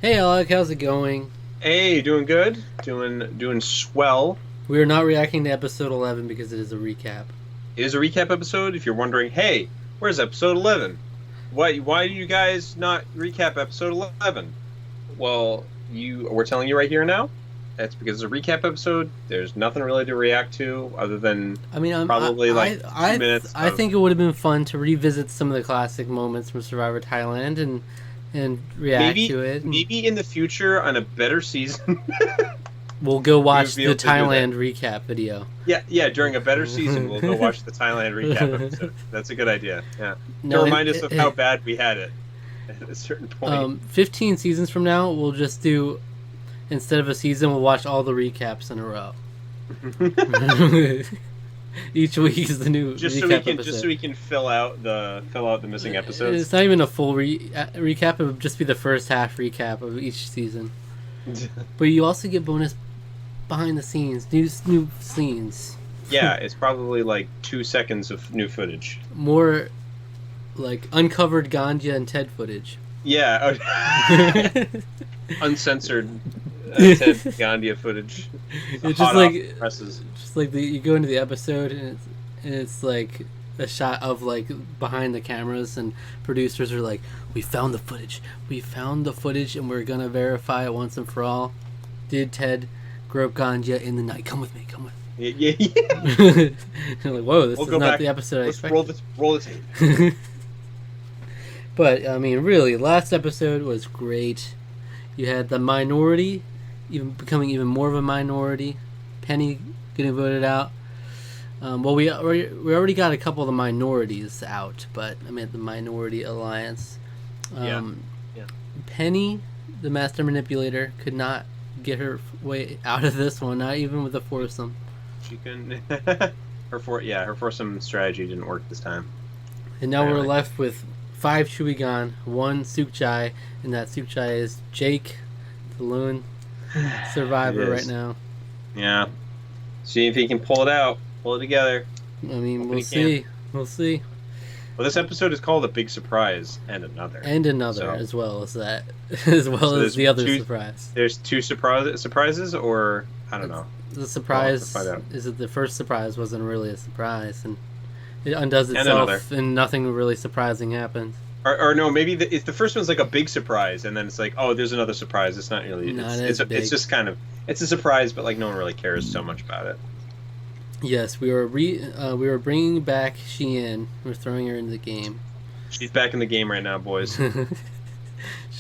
Hey Alec, how's it going? Hey, doing good? Doing swell. We are not reacting to episode 11 because it is a recap. It is a recap episode. If you're wondering, hey, where's episode 11? Why do you guys not recap episode 11? Well, we're telling you right here now. That's because it's a recap episode. There's nothing really to react to other than I mean, probably like 2 minutes I of think it would have been fun to revisit some of the classic moments from Survivor Thailand and react maybe to it. maybe in the future on a better season. We'll go We watch would be the able to do that. Thailand recap video. Yeah, during a better season, we'll go watch the Thailand recap episode. That's a good idea. Yeah, to No, remind us of how bad we had it at a certain point. 15 seasons from now, we'll just do, instead of a season, we'll watch all the recaps in a row. Each week is the new recap episode. Just so we can fill out the missing episodes. It's not even a full recap. It would just be the first half recap of each season. But you also get bonus behind the scenes, new scenes. Yeah, it's probably like 2 seconds of new footage. More like uncovered Ganja and Ted footage. Yeah, uncensored Ted Gandia footage. It's Hot just off like presses. you go into the episode and it's like a shot of like behind the cameras, and producers are like, we found the footage and we're gonna verify it once and for all. Did Ted grope ganja in the night? Come with me. Yeah. You're like, whoa, this We'll is go not back. the episode I Let's expected. roll the tape. But I mean, really, last episode was great. You had the minority even becoming even more of a minority. Penny getting voted out. Well, we already got a couple of the minorities out, but I mean the Minority Alliance. Yeah. Penny, the master manipulator, could not get her way out of this one, not even with a foursome. She can. Her foursome strategy didn't work this time. And now we're Apparently. left with 5 Shuigan, 1 Sukchai, and that Sukchai is Jake, the lone survivor It right is. now. Yeah. See if he can pull it out. Pull it together. I mean, Hoping we'll he see. We'll see. Well, this episode is called A Big Surprise and Another. And another, So- as well as that. As well So as there's the other two- surprise. There's 2 surprises, or I don't know. The surprise We'll have to find is that the first surprise wasn't really a surprise, and it undoes And itself, another. and nothing really surprising happens. Or no, maybe if the first one's like a big surprise, and then it's like, oh, there's another surprise. It's not really. Not It's as big. it's just kind of it's a surprise, but like no one really cares so much about it. Yes, we were bringing back Sheehan. We're throwing her into the game. She's back in the game right now, boys. She'll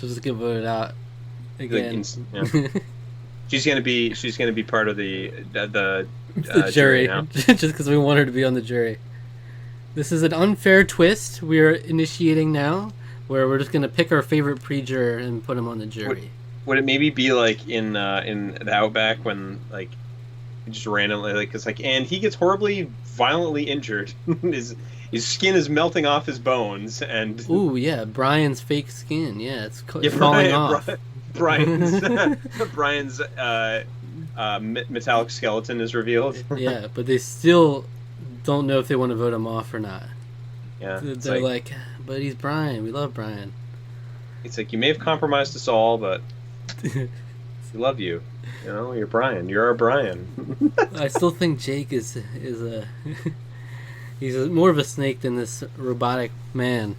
just get voted out Like, again. yeah. She's gonna be part of the Jury, now. just because we want her to be on the jury. This is an unfair twist we are initiating now, where we're just going to pick our favorite pre-juror and put him on the jury. Would it maybe be like in the Outback when like just randomly like it's like and he gets horribly violently injured, his skin is melting off his bones and Ooh, yeah, Brian's fake skin. Yeah, it's yeah, falling off. Brian's metallic skeleton is revealed. Yeah, but they still don't know if they want to vote him off or not. Yeah, it's They're like, but he's Brian. We love Brian. it's like you may have compromised us all, but we love you. You know, you're Brian. You're our Brian. I still think Jake is a more of a snake than this robotic man.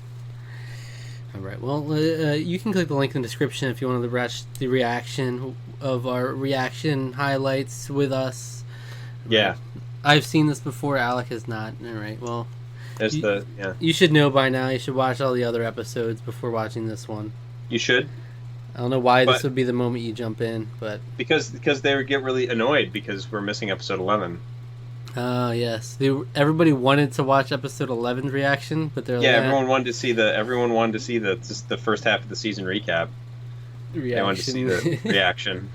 All right. Well, you can click the link in the description if you want to watch the reaction of our reaction highlights with us. Yeah, I've seen this before. Alec has not. All right. Well, there's you should know by now. You should watch all the other episodes before watching this one. You should. I don't know why this But- would be the moment you jump in, but Because they would get really annoyed because we're missing episode 11. yes, everybody wanted to watch episode 11's reaction, but they're Yeah, like, everyone wanted to see just the first half of the season recap. reaction. They wanted to see the reaction.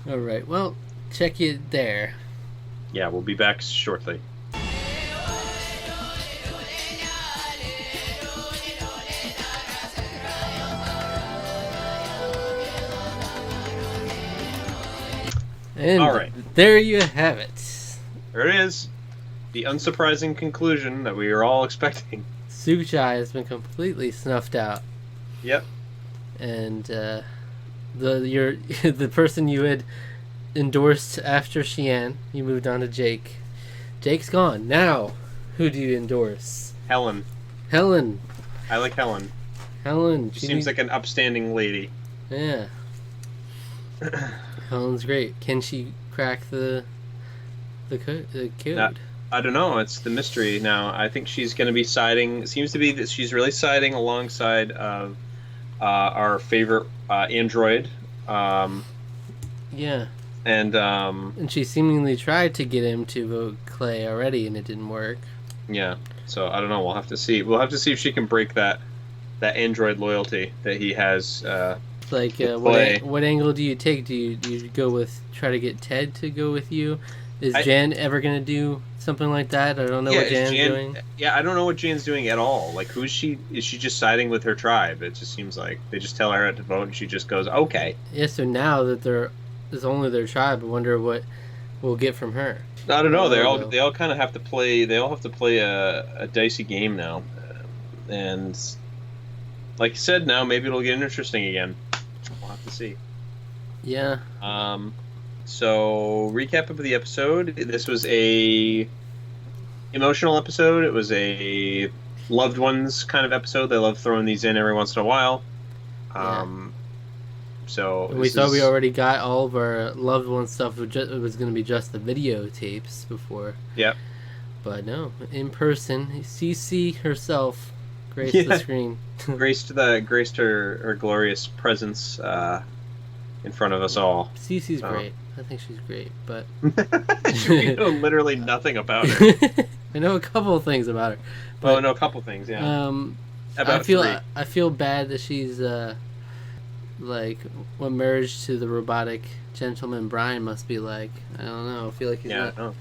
All right, well, check it there. Yeah, we'll be back shortly. And All right. there you have it. There it is. The unsurprising conclusion that we were all expecting. Suchai has been completely snuffed out. Yep. and the person you had endorsed after Shian, you moved on to Jake. Jake's gone. Now, who do you endorse? Helen. Helen. I like Helen. Helen. She seems like an upstanding lady. Yeah. Helen's great. Can she crack the code? I don't know. It's the mystery now. I think she's going to be siding. It seems to be that she's really siding alongside of our favorite android. Yeah. And she seemingly tried to get him to vote Clay already, and it didn't work. Yeah. So I don't know. We'll have to see. We'll have to see if she can break that android loyalty that he has. Like, what angle do you take? Do you go with try to get Ted to go with you? Is Jan ever gonna do something like that? I don't know what Jan's doing. Yeah, I don't know what Jan's doing at all. Like, who's she? Is she just siding with her tribe? It just seems like they just tell her to vote, and she just goes, "Okay." Yeah. So now that it's only their tribe, I wonder what we'll get from her. I don't know. They all kind of have to play. They all have to play a dicey game now, and like you said, now maybe it'll get interesting again. We'll have to see. Yeah. So recap of the episode. This was a emotional episode. It was a loved ones kind of episode. They love throwing these in every once in a while. So we thought we already got all of our loved one stuff. It was going to be just the videotapes before. Yep. But no, in person, CC herself graced the screen. graced her glorious presence in front of us all. CC's great. I think she's great, but you know literally nothing about her. I know a couple of things about her. But, I know a couple of things. Yeah. I feel bad that she's like what marriage to the robotic gentleman Brian must be like. I don't know. I feel like he's not.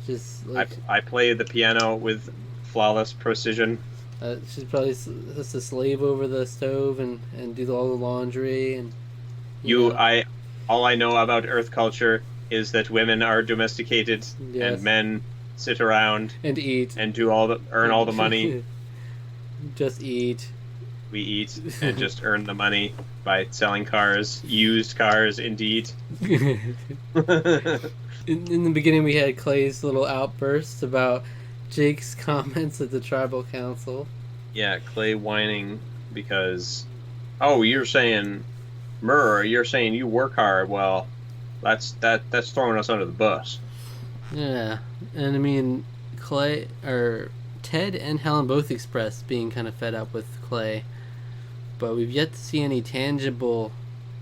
Just like I play the piano with flawless precision. She's probably just a slave over the stove and do all the laundry and. All I know about Earth culture is that women are domesticated and men sit around and eat and earn all the money. Just eat. We eat and just earn the money by selling cars, used cars, indeed. In the beginning, we had Clay's little outburst about Jake's comments at the tribal council. Yeah, Clay whining because, you're saying. You're saying you work hard. Well, that's throwing us under the bus. Yeah, and I mean, Ted and Helen both expressed being kind of fed up with Clay, but we've yet to see any tangible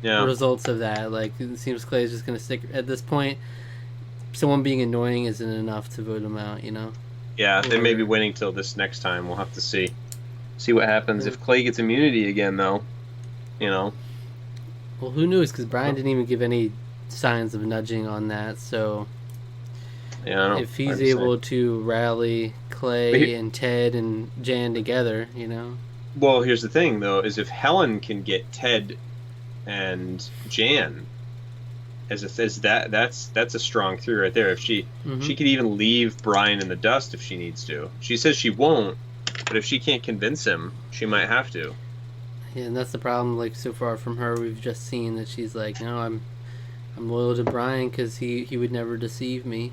results of that. Like, it seems Clay is just going to stick at this point. Someone being annoying isn't enough to vote him out, you know. Yeah, they may be waiting till this next time. We'll have to see what happens if Clay gets immunity again, though. You know. Well, who knows? Because Brian didn't even give any signs of nudging on that. So, if he's able to rally Clay and Ted and Jan together, you know. Well, here's the thing, though, is if Helen can get Ted and Jan, that's a strong through right there. If she could even leave Brian in the dust if she needs to. She says she won't, but if she can't convince him, she might have to. Yeah, and that's the problem. Like, so far from her, we've just seen that she's like, no, I'm loyal to Brian because he would never deceive me.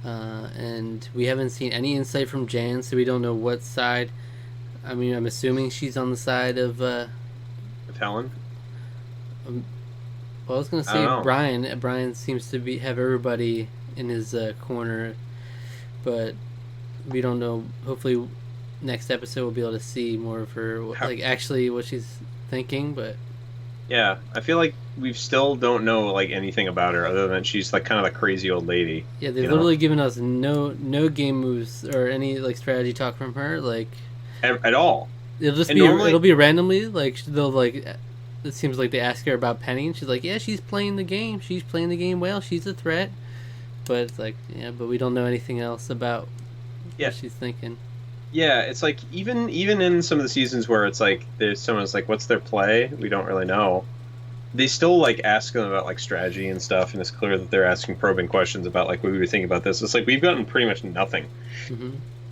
And we haven't seen any insight from Jan, so we don't know what side. I mean, I'm assuming she's on the side of Helen. Well, I was gonna say Brian. Brian seems to have everybody in his corner, but we don't know. Hopefully, next episode we'll be able to see more of her, actually what she's thinking. But yeah, I feel like we still don't know like anything about her other than she's like kind of a crazy old lady. Yeah, they've literally given us no game moves or any like strategy talk from her, like at all. It'll be randomly, like they'll like. It seems like they ask her about Penny, and she's like, "Yeah, she's playing the game. She's playing the game well. She's a threat." But it's like, but we don't know anything else about what she's thinking. Yeah, it's like even in some of the seasons where it's like there's someone's like, "What's their play?" We don't really know. They still like ask them about like strategy and stuff, and it's clear that they're asking probing questions about like what we were thinking about this. It's like we've gotten pretty much nothing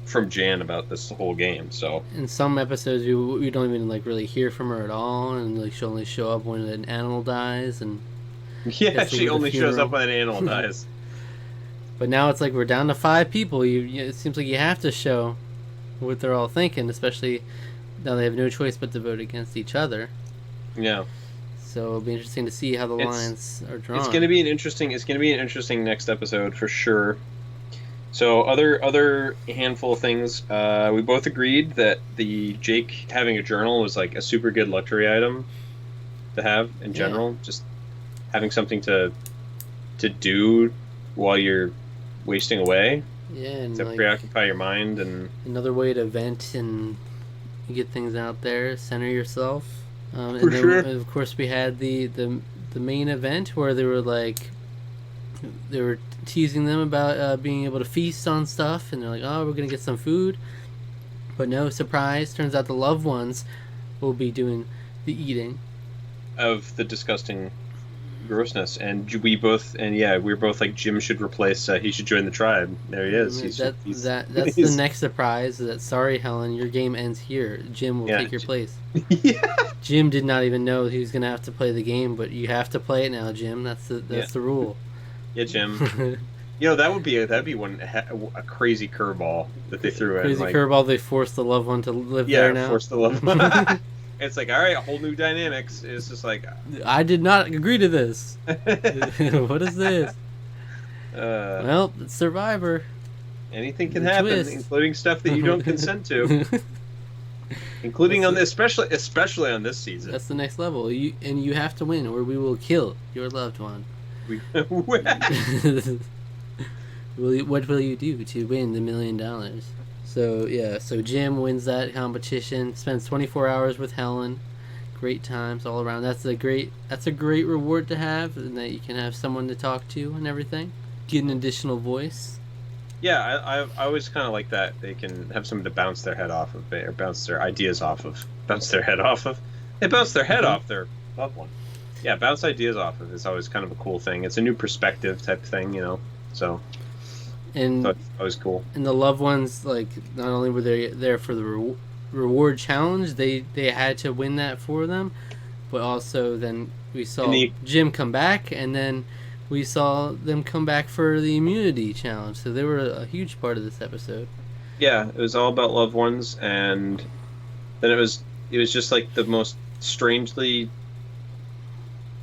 from Jan about this whole game. So in some episodes, we don't even like really hear from her at all, and like she'll only show up when an animal dies, and yeah, she only shows up when an animal dies. But now it's like we're down to 5 people. It seems like you have to show what they're all thinking, especially now they have no choice but to vote against each other. Yeah. So it'll be interesting to see how the lines are drawn. It's going to be an interesting next episode for sure. So other handful of things. We both agreed that the Jake having a journal was like a super good luxury item to have in general. Just having something to do while you're wasting away. Yeah, and to preoccupy your mind, and another way to vent and get things out there, center yourself. And for then, sure. Of course, we had the main event where they were teasing them about being able to feast on stuff, and they're like, "Oh, we're gonna get some food," but no, surprise! Turns out the loved ones will be doing the eating of the disgusting grossness, and we were both like Jim should replace. He should join the tribe. There he is. That's the next surprise. That sorry, Helen, your game ends here. Jim will take your place. Yeah. Jim did not even know he was gonna have to play the game, but you have to play it now, Jim. That's the rule. Yeah, Jim. That'd be a crazy curveball that they threw in. Crazy curveball. They forced the loved one to live there now. Yeah, forced the loved one. It's like, all right, a whole new dynamics. It's just like, I did not agree to this. What is this? Well, it's Survivor. Anything can happen, including stuff that you don't consent to. Including especially on this season. That's the next level. You have to win, or we will kill your loved one. What will you do to win the $1 million? So Jim wins that competition. Spends 24 hours with Helen. Great times all around. That's a great reward to have, and that you can have someone to talk to and everything. Get an additional voice. Yeah, I always kind of like that. They can have someone to bounce their head off of, or bounce their ideas off of. Bounce their head off of. They bounce their head off their loved one. Yeah, bounce ideas off of is always kind of a cool thing. It's a new perspective type thing, So. And that was cool. And the loved ones, like, not only were they there for the reward challenge, they had to win that for them, but also then we saw Jim come back, and then we saw them come back for the immunity challenge. So they were a huge part of this episode. Yeah, it was all about loved ones, and then it was just like the most strangely.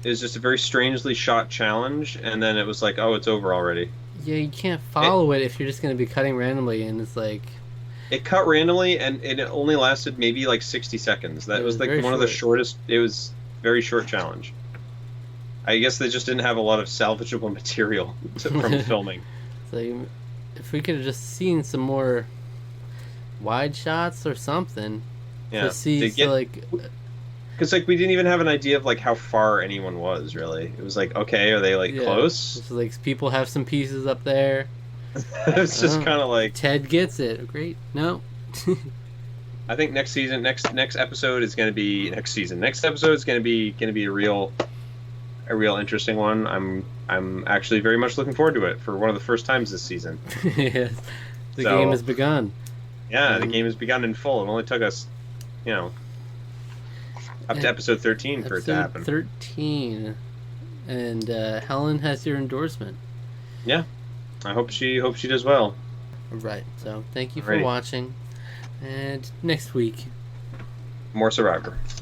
It was just a very strangely shot challenge, and then it was like, oh, it's over already. Yeah, you can't follow it if you're just going to be cutting randomly, and it's like... It cut randomly, and it only lasted maybe like 60 seconds. That was like one of the shortest... It was very short challenge. I guess they just didn't have a lot of salvageable material from filming. So if we could have just seen some more wide shots or something to see... Because we didn't even have an idea of like how far anyone was really. It was like, okay, are they close? It's like people have some pieces up there. It's just kind of like Ted gets it. Great. No. I think next episode is going to be Next episode is going to be a real interesting one. I'm actually very much looking forward to it for one of the first times this season. Yes. The game has begun. Yeah, the game has begun in full. It only took us, up to episode 13 for it to happen. 13, and Helen has your endorsement. Yeah, I hope she does well. Right. So thank you for watching, and next week more Survivor.